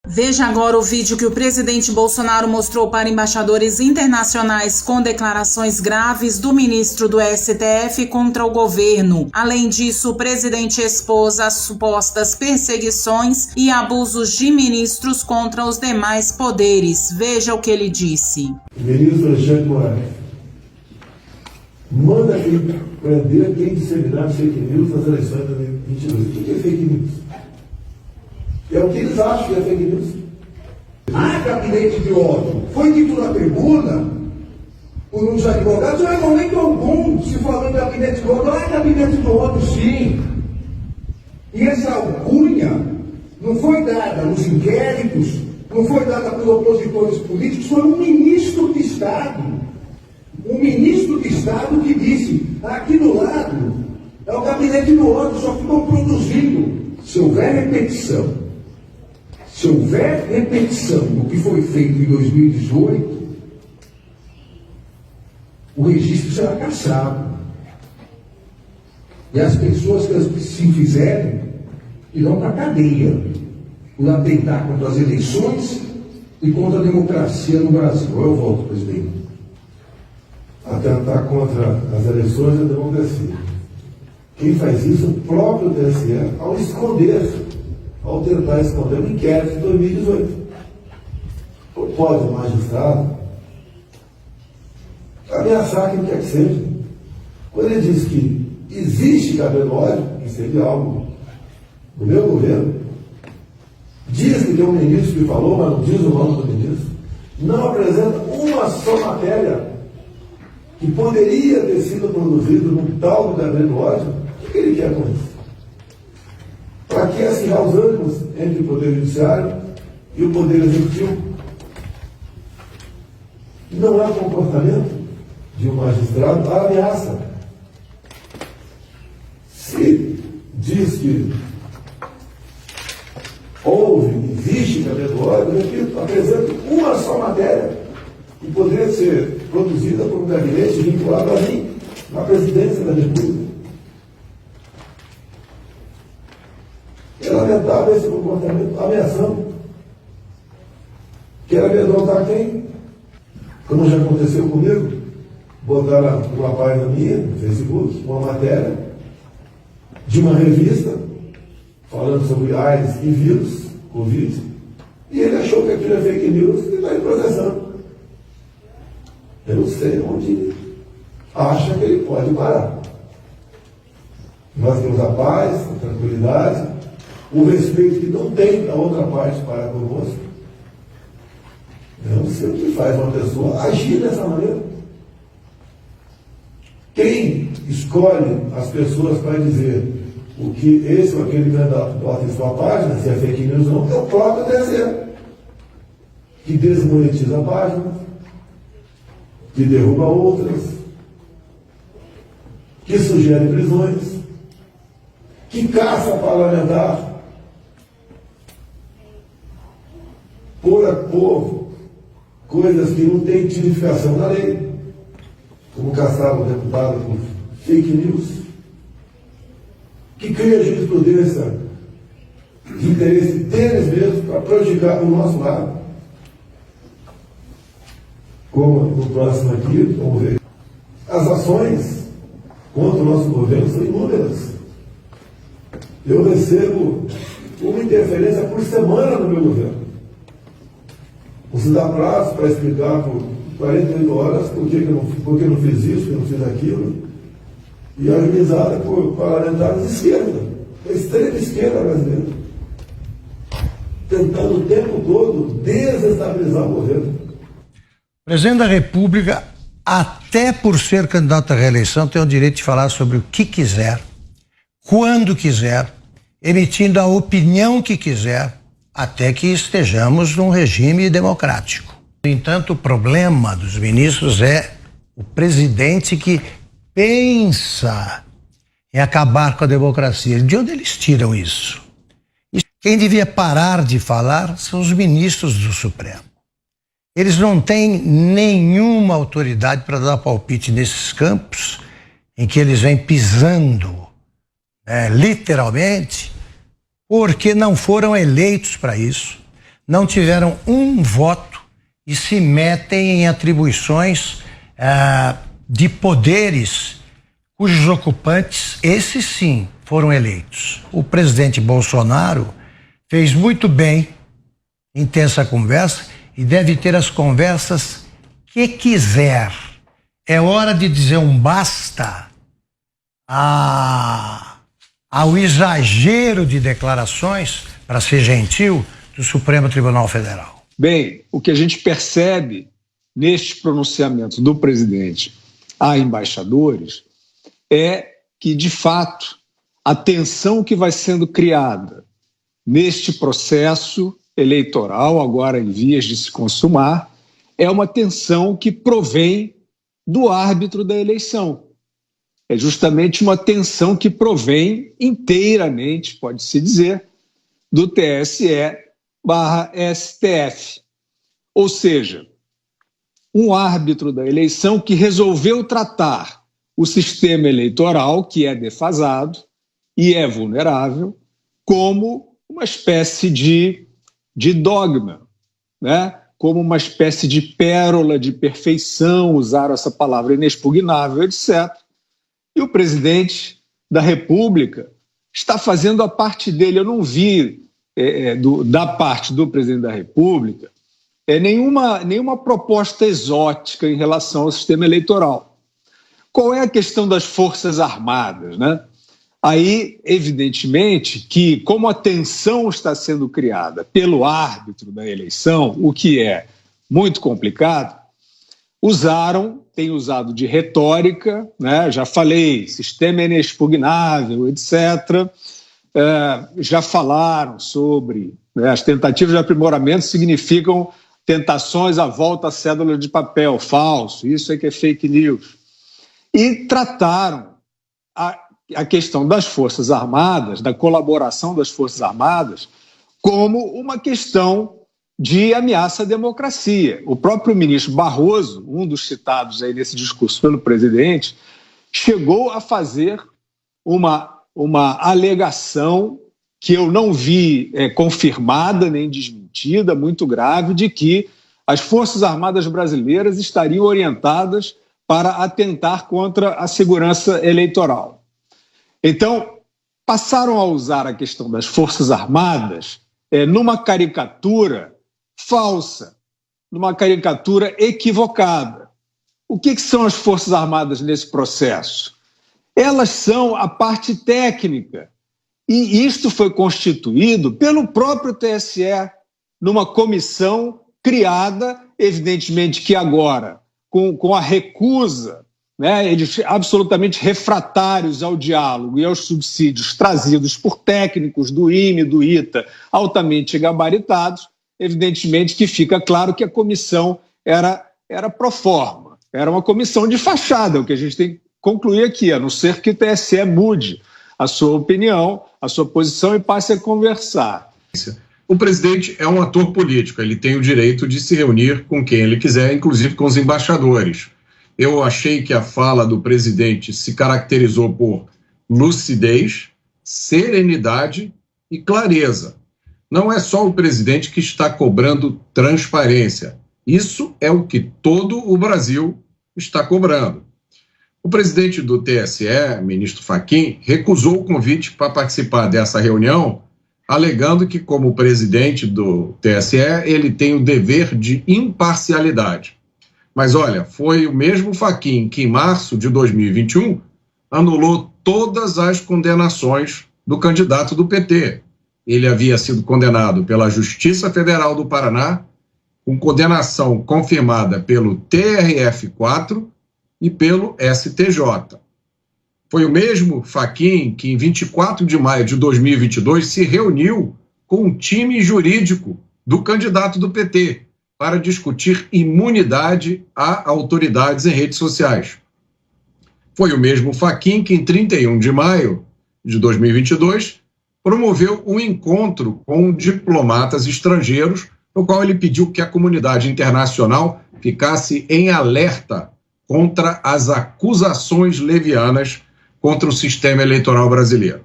Veja agora o vídeo que o presidente Bolsonaro mostrou para embaixadores internacionais com declarações graves do ministro do STF contra o governo. Além disso, o presidente expôs as supostas perseguições e abusos de ministros contra os demais poderes. Veja o que ele disse. O ministro Alexandre de Moraes manda prender quem disseminar fake news nas eleições de 2022. O que é fake news? É o que eles acham que é fake news. Gabinete de ódio. Foi dito na tribuna por uns advogados, não é momento algum se falou em gabinete de ódio. Gabinete de ódio, sim. E essa alcunha não foi dada nos inquéritos, não foi dada por opositores políticos, foi um ministro de Estado. Um ministro de Estado que disse, aqui do lado é o gabinete do ódio, só ficou produzindo. Se houver repetição do que foi feito em 2018, o registro será cassado. E as pessoas que se fizerem irão para a cadeia por atentar contra as eleições e contra a democracia no Brasil. Eu volto, presidente. Atentar contra as eleições e a democracia. Quem faz isso? O próprio TSE, ao tentar esconder o inquérito de 2018. Pode o magistrado ameaçar quem quer que seja. Quando ele diz que existe cabelo ódio, que seria algo do meu governo, diz que tem um ministro que falou, mas não diz o nome do ministro, não apresenta uma só matéria que poderia ter sido produzido num tal do cabelo ódio. O que ele quer com isso? Para que acirrar os ânimos entre o Poder Judiciário e o Poder Executivo? Não é comportamento de um magistrado a ameaça. Se diz que existe cabelo ódio, repito, apresento uma só matéria que poderia ser produzida por um gabinete vinculado a mim, na presidência da República. É lamentável esse comportamento ameaçando. Quer amedrontar quem? Como já aconteceu comigo, botaram uma página minha no Facebook, uma matéria de uma revista falando sobre AIDS e vírus, Covid, e ele achou que aquilo é fake news e está em processando. Eu não sei onde acha que ele pode parar. Nós temos a paz, a tranquilidade, o respeito que não tem da outra parte para conosco. Eu não sei o que faz uma pessoa agir dessa maneira. Quem escolhe as pessoas para dizer o que esse ou aquele candidato bota em sua página, se é fake news ou não, é o próprio TSE, que desmonetiza a página, que derruba outras, que sugere prisões, que caça parlamentar, pôr a povo coisas que não têm tipificação na lei, como caçar o deputado por fake news, que cria jurisprudência de interesse deles mesmos para prejudicar o nosso lado. Como no próximo aqui, vamos ver. As ações contra o nosso governo são inúmeras. Eu recebo uma interferência por semana no meu governo. Você dá prazo para explicar por 48 horas por que eu não fiz isso, por que eu não fiz aquilo. E ajuizada por parlamentares de esquerda, a extrema esquerda brasileira, tentando o tempo todo desestabilizar o governo. O presidente da República, até por ser candidato à reeleição, tem o direito de falar sobre o que quiser, quando quiser, emitindo a opinião que quiser, até que estejamos num regime democrático. No entanto, o problema dos ministros é o presidente que pensa em acabar com a democracia. De onde eles tiram isso? E quem devia parar de falar são os ministros do Supremo. Eles não têm nenhuma autoridade para dar palpite nesses campos em que eles vêm pisando, literalmente, porque não foram eleitos para isso, não tiveram um voto e se metem em atribuições de poderes cujos ocupantes, esses sim, foram eleitos. O presidente Bolsonaro fez muito bem em ter essa conversa e deve ter as conversas que quiser. É hora de dizer um basta ao exagero de declarações, para ser gentil, do Supremo Tribunal Federal. Bem, o que a gente percebe nestes pronunciamentos do presidente a embaixadores é que, de fato, a tensão que vai sendo criada neste processo eleitoral, agora em vias de se consumar, é uma tensão que provém do árbitro da eleição. É justamente uma tensão que provém inteiramente, pode-se dizer, do TSE/STF. Ou seja, um árbitro da eleição que resolveu tratar o sistema eleitoral, que é defasado e é vulnerável, como uma espécie de dogma, né? Como uma espécie de pérola de perfeição, usaram essa palavra inexpugnável, etc. E o presidente da República está fazendo a parte dele. Eu não vi da parte do presidente da República nenhuma proposta exótica em relação ao sistema eleitoral. Qual é a questão das Forças Armadas, né? Aí, evidentemente, que como a tensão está sendo criada pelo árbitro da eleição, o que é muito complicado, têm usado de retórica, né? Já falei, sistema inexpugnável, etc. Já falaram sobre, né, as tentativas de aprimoramento significam tentações à volta à cédula de papel, falso, isso é que é fake news. E trataram a questão das Forças Armadas, da colaboração das Forças Armadas, como uma questão de ameaça à democracia. O próprio ministro Barroso, um dos citados aí nesse discurso pelo presidente, chegou a fazer uma alegação que eu não vi confirmada nem desmentida, muito grave, de que as Forças Armadas brasileiras estariam orientadas para atentar contra a segurança eleitoral. Então, passaram a usar a questão das Forças Armadas numa caricatura falsa, numa caricatura equivocada. O que são as Forças Armadas nesse processo? Elas são a parte técnica, e isto foi constituído pelo próprio TSE, numa comissão criada, evidentemente que agora, com a recusa, né, eles absolutamente refratários ao diálogo e aos subsídios trazidos por técnicos do IME, do ITA, altamente gabaritados, evidentemente que fica claro que a comissão era pro forma, era uma comissão de fachada, o que a gente tem que concluir aqui, a não ser que o TSE mude a sua opinião, a sua posição e passe a conversar. O presidente é um ator político, ele tem o direito de se reunir com quem ele quiser, inclusive com os embaixadores. Eu achei que a fala do presidente se caracterizou por lucidez, serenidade e clareza. Não é só o presidente que está cobrando transparência. Isso é o que todo o Brasil está cobrando. O presidente do TSE, ministro Fachin, recusou o convite para participar dessa reunião, alegando que, como presidente do TSE, ele tem o dever de imparcialidade. Mas olha, foi o mesmo Fachin que, em março de 2021, anulou todas as condenações do candidato do PT. Ele havia sido condenado pela Justiça Federal do Paraná, com condenação confirmada pelo TRF4 e pelo STJ. Foi o mesmo Fachin que, em 24 de maio de 2022, se reuniu com o time jurídico do candidato do PT para discutir imunidade a autoridades em redes sociais. Foi o mesmo Fachin que, em 31 de maio de 2022, promoveu um encontro com diplomatas estrangeiros, no qual ele pediu que a comunidade internacional ficasse em alerta contra as acusações levianas contra o sistema eleitoral brasileiro.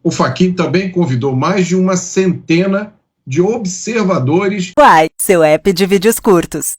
O Fachin também convidou mais de uma centena de observadores. Uai, seu app de vídeos curtos.